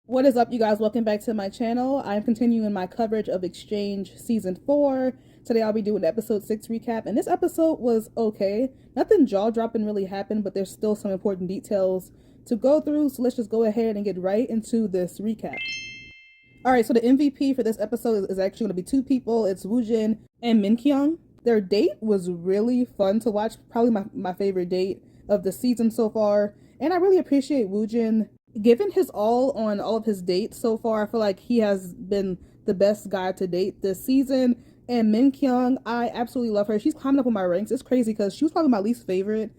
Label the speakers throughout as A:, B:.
A: What is up, you guys? Welcome back to my channel. I'm continuing my coverage of Exchange Season 4. Today I'll be doing episode 6 recap, and this episode was okay. Nothing jaw-dropping really happened, but there's still some important details to go through, so let's just go ahead and get right into this recap. Alright, so the MVP for this episode is actually going to be two people. It's Woojin and Minkyung. Their date was really fun to watch, probably my favorite date of the season so far, and I really appreciate Woojin. Given his all on all of his dates so far, I feel like he has been the best guy to date this season. And Min Kyung, I absolutely love her. She's climbing up on my ranks. It's crazy because she was probably my least favorite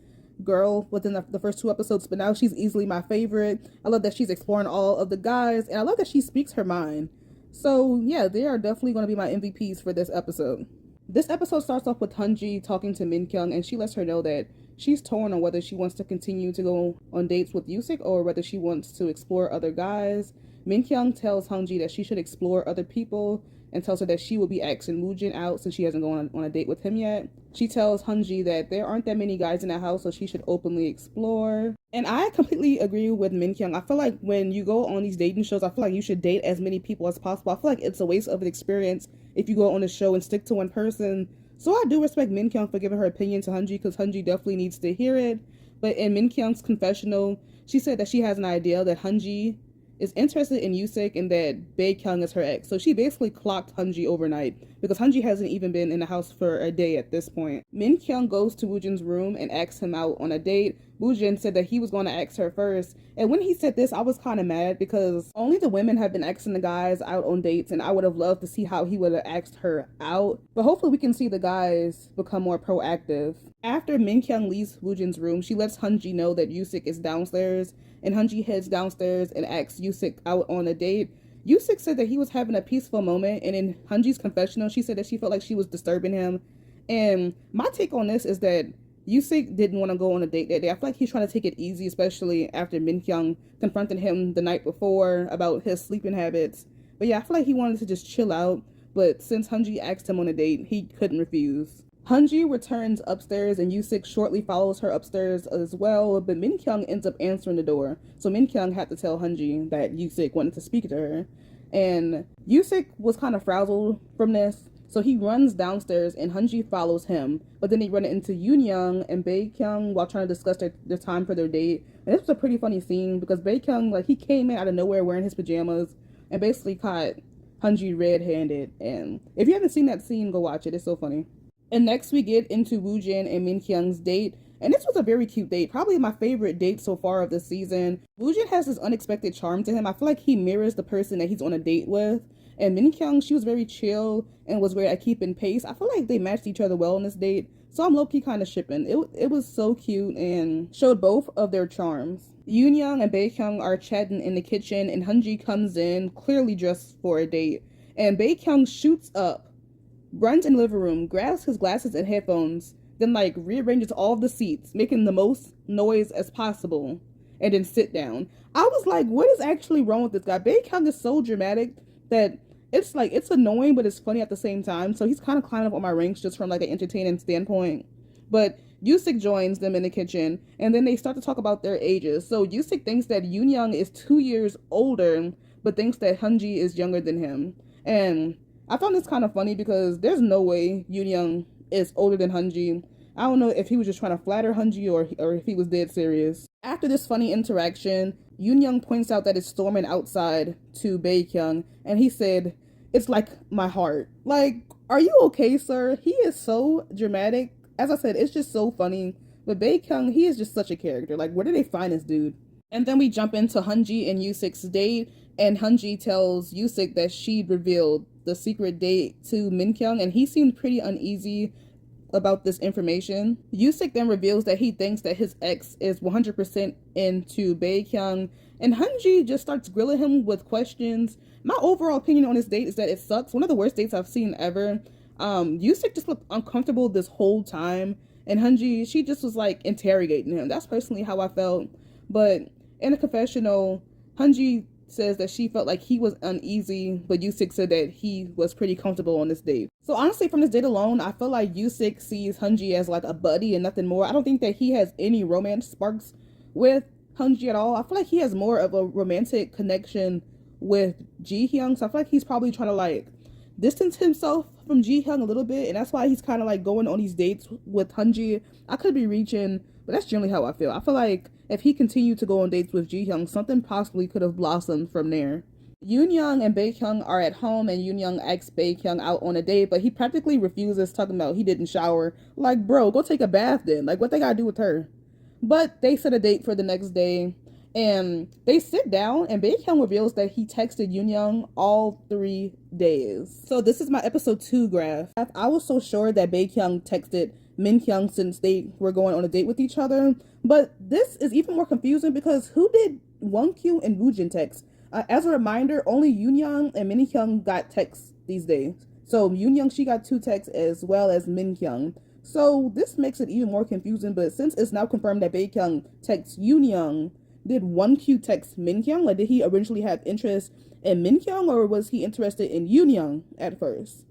A: girl within the first two episodes, but now she's easily my favorite. I love that she's exploring all of the guys, and I love that she speaks her mind. So yeah, they are definitely going to be my MVPs for this episode. This episode starts off with Hunji talking to Min Kyung, and she lets her know that she's torn on whether she wants to continue to go on dates with Yusik or whether she wants to explore other guys. Min Kyung tells Hunji that she should explore other people and tells her that she will be asking Woojin out since she hasn't gone on a date with him yet. She tells Hunji that there aren't that many guys in the house, so she should openly explore. And I completely agree with Min Kyung. I feel like when you go on these dating shows, I feel like you should date as many people as possible. I feel like it's a waste of an experience if you go on a show and stick to one person. So I do respect Min Kyung for giving her opinion to Hunji, because Hunji definitely needs to hear it. But in Min Kyung's confessional, she said that she has an idea that Hunji is interested in Yusik and that Bae Kyung is her ex. So she basically clocked Hunji overnight because Hunji hasn't even been in the house for a day at this point. Min Kyung goes to Woojin's room and asks him out on a date. Woojin said that he was going to ask her first. And when he said this, I was kind of mad because only the women have been asking the guys out on dates, and I would have loved to see how he would have asked her out. But hopefully we can see the guys become more proactive. After Min Kyung leaves Woojin's room, she lets Hunji know that Yusik is downstairs, and Hunji heads downstairs and asks Yusik out on a date. Yusik said that he was having a peaceful moment, and in Hunji's confessional, she said that she felt like she was disturbing him. And my take on this is that Yusik didn't want to go on a date that day. I feel like he's trying to take it easy, especially after Min Kyung confronted him the night before about his sleeping habits. But yeah, I feel like he wanted to just chill out, but since Hunji asked him on a date, he couldn't refuse. Hunji returns upstairs and Yusik shortly follows her upstairs as well, but Min Kyung ends up answering the door. So Min Kyung had to tell Hunji that Yusik wanted to speak to her. And Yusik was kind of frazzled from this, so he runs downstairs and Hunji follows him. But then they run into Yoon Young and Bae Kyung while trying to discuss their time for their date. And this was a pretty funny scene because Bae Kyung, like, he came in out of nowhere wearing his pajamas and basically caught Hunji red-handed. And if you haven't seen that scene, go watch it. It's so funny. And next we get into Woojin and Min Kyung's date. And this was a very cute date, probably my favorite date so far of the season. Woojin has this unexpected charm to him. I feel like he mirrors the person that he's on a date with. And Min Kyung, she was very chill and was very at keeping pace. I feel like they matched each other well on this date. So I'm low-key kind of shipping. It was so cute and showed both of their charms. Yoon Young and Bae Kyung are chatting in the kitchen, and Hunji comes in, clearly dressed for a date. And Bae Kyung shoots up, runs in the living room, grabs his glasses and headphones, then like rearranges all of the seats, making the most noise as possible, and then sit down. I was like, what is actually wrong with this guy? Bae Kyung is so dramatic that it's like, it's annoying, but it's funny at the same time. So he's kind of climbing up on my ranks just from like an entertaining standpoint. But Yusik joins them in the kitchen, and then they start to talk about their ages. So Yusik thinks that Yoon Young is 2 years older, but thinks that Hunji is younger than him. And I found this kind of funny because there's no way Yoon Young is older than Hunji. I don't know if he was just trying to flatter Hunji or if he was dead serious. After this funny interaction, Yoon Young points out that it's storming outside to Bae Kyung, and he said, "It's like my heart." Like, are you okay, sir? He is so dramatic. As I said, it's just so funny. But Bae Kyung, he is just such a character. Like, where did they find this dude? And then we jump into Hunji and Yusik's date, and Hunji tells Yusik that she revealed the secret date to Min Kyung, and he seemed pretty uneasy about this information. Yusik then reveals that he thinks that his ex is 100% into Bae Kyung, and Hunji just starts grilling him with questions. My overall opinion on this date is that it sucks. One of the worst dates I've seen ever. Yusik just looked uncomfortable this whole time, and Hunji, she just was like interrogating him. That's personally how I felt. But in a confessional, Hunji says that she felt like he was uneasy, but Yusik said that he was pretty comfortable on this date. So honestly, from this date alone, I feel like Yusik sees Hunji as like a buddy and nothing more. I don't think that he has any romance sparks with Hunji at all. I feel like he has more of a romantic connection with Ji Hyung, so I feel like he's probably trying to like distance himself from Ji Hyung a little bit, and that's why he's kind of like going on these dates with Hunji. I could be reaching, but that's generally how I feel. I feel like if he continued to go on dates with Ji Hyung, something possibly could have blossomed from there. Yoon Young and Bae Kyung are at home, and Yoon Young asks Bae Kyung out on a date, but he practically refuses, talking about he didn't shower. Like, bro, go take a bath then. Like, what they gotta do with her? But they set a date for the next day, and they sit down, and Bae Kyung reveals that he texted Yoon Young all 3 days. So this is my episode 2 graph. I was so sure that Bae Kyung texted Min Kyung since they were going on a date with each other, but this is even more confusing because who did Wonkyoo and Woojin text? As a reminder, only Yoon Young and Min Kyung got texts these days. So Yoon Young, she got 2 texts as well as Min Kyung. So this makes it even more confusing, but since it's now confirmed that Bae Kyung texts Yoon Young, did Wonkyoo text Min Kyung? Like, did he originally have interest in Min Kyung, or was he interested in Yoon Young at first?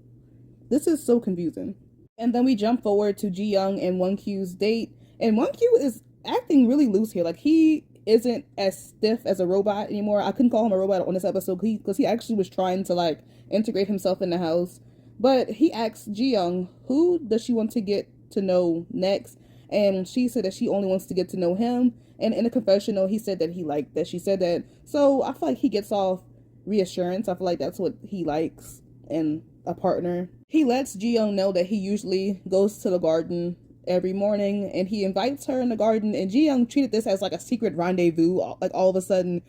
A: This is so confusing. And then we jump forward to Ji Young and Wonkyoo's date, and Wonkyoo is acting really loose here. Like, he isn't as stiff as a robot anymore. I couldn't call him a robot on this episode because he actually was trying to like integrate himself in the house. But he asked Ji Young, who does she want to get to know next? And she said that she only wants to get to know him. And in a confessional, he said that he liked that she said that. So I feel like he gets off reassurance. I feel like that's what he likes in a partner. He lets Ji Young know that he usually goes to the garden every morning, and he invites her in the garden, and Ji Young treated this as like a secret rendezvous. Like, all of a sudden,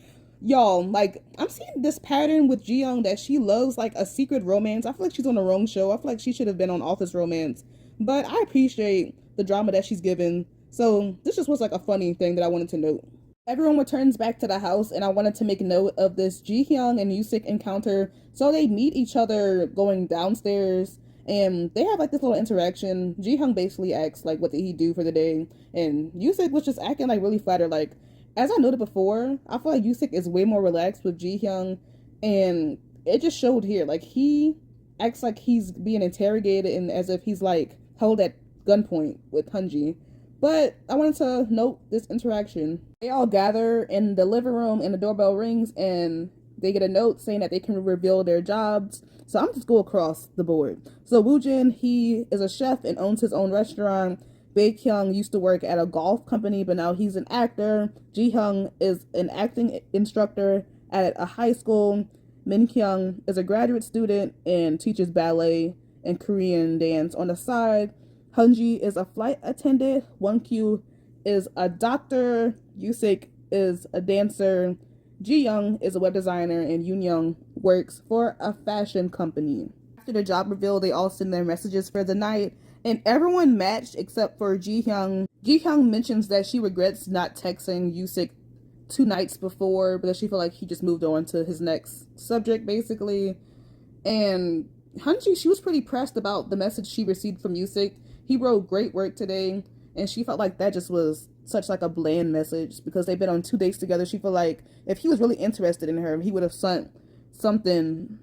A: y'all, like, I'm seeing this pattern with Ji Young that she loves like a secret romance. I feel like she's on the wrong show. I feel like she should have been on Office Romance, but I appreciate the drama that she's given. So this just was like a funny thing that I wanted to note. Everyone returns back to the house, and I wanted to make note of this Ji Hyung and Yusik encounter. So they meet each other going downstairs, and they have like this little interaction. Ji Hyung basically asks like, what did he do for the day? And Yusik was just acting like really flattered. Like, as I noted before, I feel like Yusik is way more relaxed with Ji Hyung, and it just showed here. Like, he acts like he's being interrogated and as if he's like held at gunpoint with Hunji. But I wanted to note this interaction. They all gather in the living room, and the doorbell rings, and they get a note saying that they can reveal their jobs. So I'm just go across the board. So Woojin, he is a chef and owns his own restaurant. Bae Kyung used to work at a golf company, but now he's an actor. Ji Hyung is an acting instructor at a high school. Min Kyung is a graduate student and teaches ballet and Korean dance on the side. Hunji is a flight attendant. Wonkyoo is a doctor. Yusik is a dancer. Ji Young is a web designer, and Yoon Young works for a fashion company. After the job reveal, they all send their messages for the night, and everyone matched except for Ji Hyung. Ji Hyung mentions that she regrets not texting Yusik 2 nights before because she felt like he just moved on to his next subject, basically. And Hunji, she was pretty pressed about the message she received from Yusik. He wrote great work today, and she felt like that just was such like a bland message because they've been on 2 dates together. She felt like if he was really interested in her, he would have sent something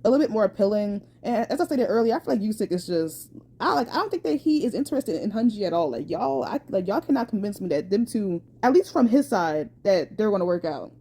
A: a little bit more appealing. And as I stated earlier, I feel like Yusik is just I don't think that he is interested in Hunji at all. Like, y'all cannot convince me that them two, at least from his side, that they're going to work out.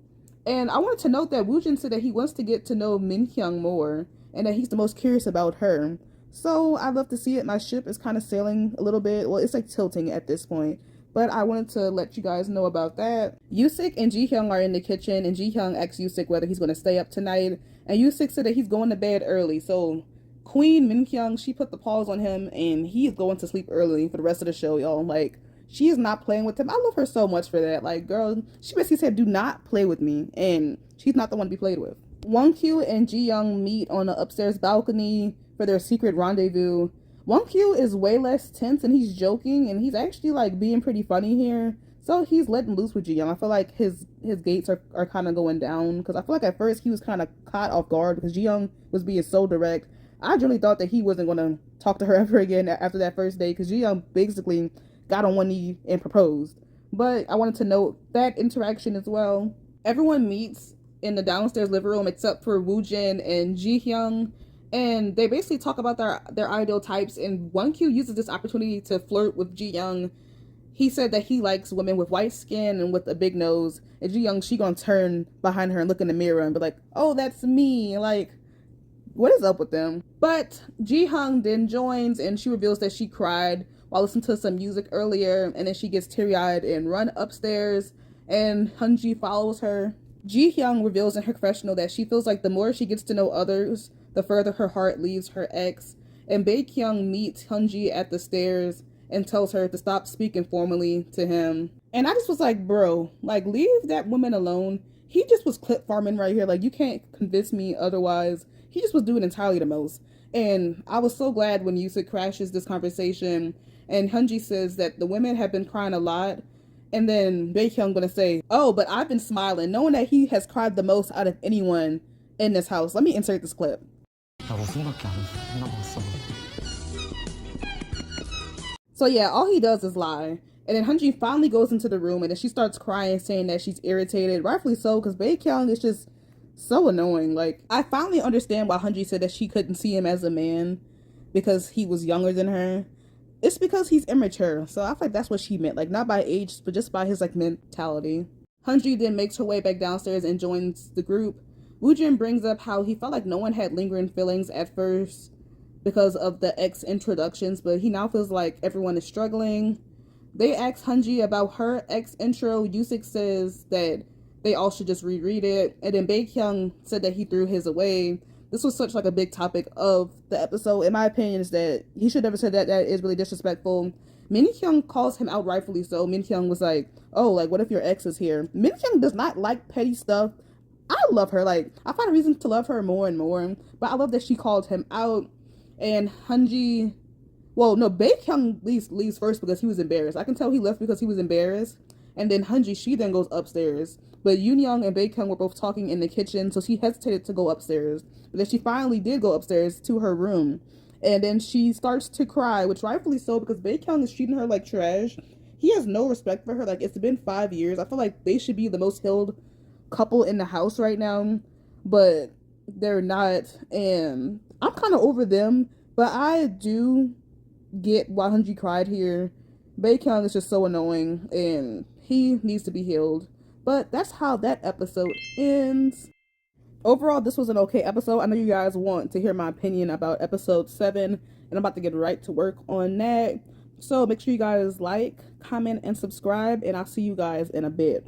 A: And I wanted to note that Woojin said that he wants to get to know Min Kyung more and that he's the most curious about her. So I'd love to see it. My ship is kind of sailing a little bit. Well, it's like tilting at this point. But I wanted to let you guys know about that. Yusik and Ji Hyung are in the kitchen, and Ji Hyung asks Yusik whether he's going to stay up tonight. And Yusik said that he's going to bed early. So Queen Min Kyung, she put the pause on him, and he is going to sleep early for the rest of the show, y'all. Like, she is not playing with him. I love her so much for that. Like, girl, she basically said, do not play with me. And she's not the one to be played with. Wonkyoo and Ji Young meet on the upstairs balcony for their secret rendezvous. Wonkyoo is way less tense, and he's joking, and he's actually like being pretty funny here. So he's letting loose with Ji Young. I feel like his gates are kind of going down, because I feel like at first he was kind of caught off guard because Ji Young was being so direct. I generally thought that he wasn't going to talk to her ever again after that first date, because Ji Young basically got on one knee and proposed. But I wanted to note that interaction as well. Everyone meets in the downstairs living room except for Woojin and Ji Hyung. And they basically talk about their ideal types, and Wonkyoo uses this opportunity to flirt with Ji Young. he said that he likes women with white skin and with a big nose. And Ji Young, she gonna turn behind her and look in the mirror and be like, oh, that's me. Like, what is up with them? But Ji Hung then joins and she reveals that she cried while listening to some music earlier, and then she gets teary-eyed and run upstairs, and Hunji follows her. Ji Hyung reveals in her confessional that she feels like the more she gets to know others, the further her heart leaves her ex. And Bae Kyung meets Hunji at the stairs and tells her to stop speaking formally to him. And I just was like, bro, like, leave that woman alone. He just was clip farming right here. Like, you can't convince me otherwise. He just was doing entirely the most. And I was so glad when Yusa crashes this conversation and Hunji says that the women have been crying a lot. And then Baekhyun gonna say, oh, but I've been smiling, knowing that he has cried the most out of anyone in this house. Let me insert this clip. So yeah, all he does is lie. And then Hunji finally goes into the room and then she starts crying, saying that she's irritated, rightfully so, because Baekhyun is just so annoying. Like, I finally understand why Hunji said that she couldn't see him as a man because he was younger than her. It's because he's immature. So I feel like that's what she meant. Like, not by age, but just by his, like, mentality. Hunji then makes her way back downstairs and joins the group. Woojin brings up how he felt like no one had lingering feelings at first because of the ex introductions, but he now feels like everyone is struggling. They ask Hunji about her ex intro. Yusik says that they all should just reread it. And then Baekhyun said that he threw his away. This was such like a big topic of the episode. In my opinion, is that he should never said that. That is really disrespectful. Min Hyung calls him out, rightfully so. Min Hyung was like, oh, like, what if your ex is here? Min Hyung does not like petty stuff. I love her. Like, I find a reason to love her more and more. But I love that she called him out. And Hunji, well, no, Baekhyun leaves first because he was embarrassed. I can tell he left because he was embarrassed. And then Hunji, she then goes upstairs. But Yoon Young and Baekhyun were both talking in the kitchen, so she hesitated to go upstairs. But then she finally did go upstairs to her room. And then she starts to cry, which rightfully so, because Baekhyun is treating her like trash. He has no respect for her. Like, it's been 5 years. I feel like they should be the most healed couple in the house right now. But they're not. And I'm kind of over them. But I do get why Hunji cried here. Baekhyun is just so annoying. And he needs to be healed. But that's how that episode ends. Overall, this was an okay episode. I know you guys want to hear my opinion about episode 7, and I'm about to get right to work on that. So make sure you guys like, comment, and subscribe, and I'll see you guys in a bit.